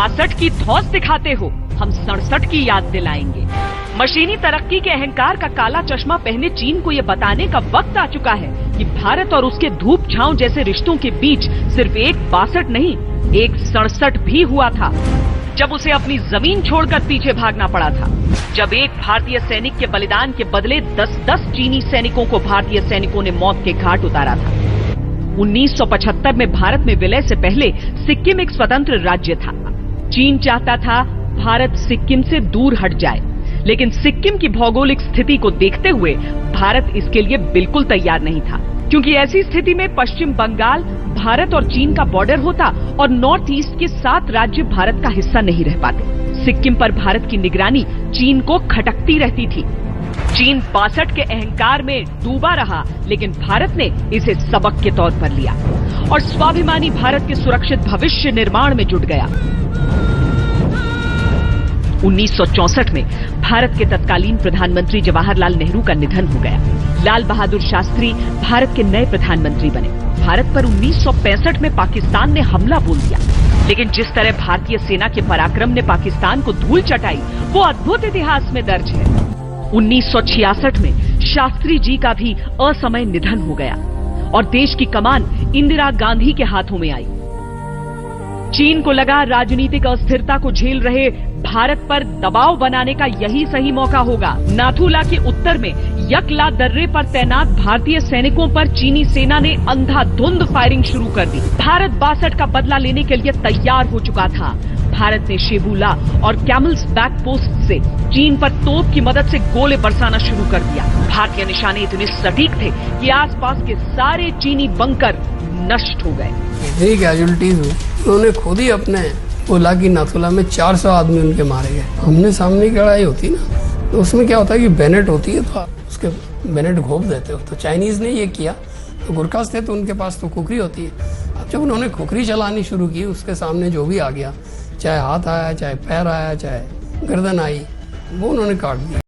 62 की धौंस दिखाते हो, हम 67 की याद दिलाएंगे। मशीनी तरक्की के अहंकार का काला चश्मा पहने चीन को ये बताने का वक्त आ चुका है कि भारत और उसके धूप छांव जैसे रिश्तों के बीच सिर्फ एक 62 नहीं, एक 67 भी हुआ था, जब उसे अपनी जमीन छोड़कर पीछे भागना पड़ा था। जब एक भारतीय सैनिक के बलिदान के बदले 10-10 चीनी सैनिकों को भारतीय सैनिकों ने मौत के घाट उतारा था। 1975 में भारत में विलय से पहले सिक्किम एक स्वतंत्र राज्य था। चीन चाहता था भारत सिक्किम से दूर हट जाए, लेकिन सिक्किम की भौगोलिक स्थिति को देखते हुए भारत इसके लिए बिल्कुल तैयार नहीं था, क्योंकि ऐसी स्थिति में पश्चिम बंगाल भारत और चीन का बॉर्डर होता और नॉर्थ ईस्ट के 7 राज्य भारत का हिस्सा नहीं रह पाते। सिक्किम पर भारत की निगरानी चीन को खटकती रहती थी। चीन 62 के अहंकार में डूबा रहा, लेकिन भारत ने इसे सबक के तौर पर लिया और स्वाभिमानी भारत के सुरक्षित भविष्य निर्माण में जुट गया। 1964 में भारत के तत्कालीन प्रधानमंत्री जवाहरलाल नेहरू का निधन हो गया। लाल बहादुर शास्त्री भारत के नए प्रधानमंत्री बने। भारत पर 1965 में पाकिस्तान ने हमला बोल दिया, लेकिन जिस तरह भारतीय सेना के पराक्रम ने पाकिस्तान को धूल चटाई, वो अद्भुत इतिहास में दर्ज है। 1966 में शास्त्री जी का भी असमय निधन हो गया और देश की कमान इंदिरा गांधी के हाथों में आई। चीन को लगा राजनीतिक अस्थिरता को झेल रहे भारत पर दबाव बनाने का यही सही मौका होगा। नाथुला के उत्तर में यकला दर्रे पर तैनात भारतीय सैनिकों पर चीनी सेना ने अंधाधुंध फायरिंग शुरू कर दी। भारत 62 का बदला लेने के लिए तैयार हो चुका था। भारत ने शेबुला और कैमल्स बैक पोस्ट से चीन पर तोप की मदद से गोले बरसाना शुरू कर दिया। भारतीय निशाने इतने सटीक थे कि आसपास के सारे चीनी बंकर नष्ट हो गए। इतनी कैजुअलिटीज हुई, उन्होंने खुद ही अपने बोला कि नाथुला में 400 आदमी उनके मारे गए। हमने सामने की लड़ाई होती ना, तो उसमें क्या होता है कि बेनेट होती है, तो उसके बेनेट घोप देते हो। तो चाइनीज ने ये किया, तो गुरखास थे तो उनके पास तो खुखरी होती है। अब जब उन्होंने खुखरी चलानी शुरू की, उसके सामने जो भी आ गया, चाहे हाथ आया, चाहे पैर आया, चाहे गर्दन आई, वो उन्होंने काट दिया।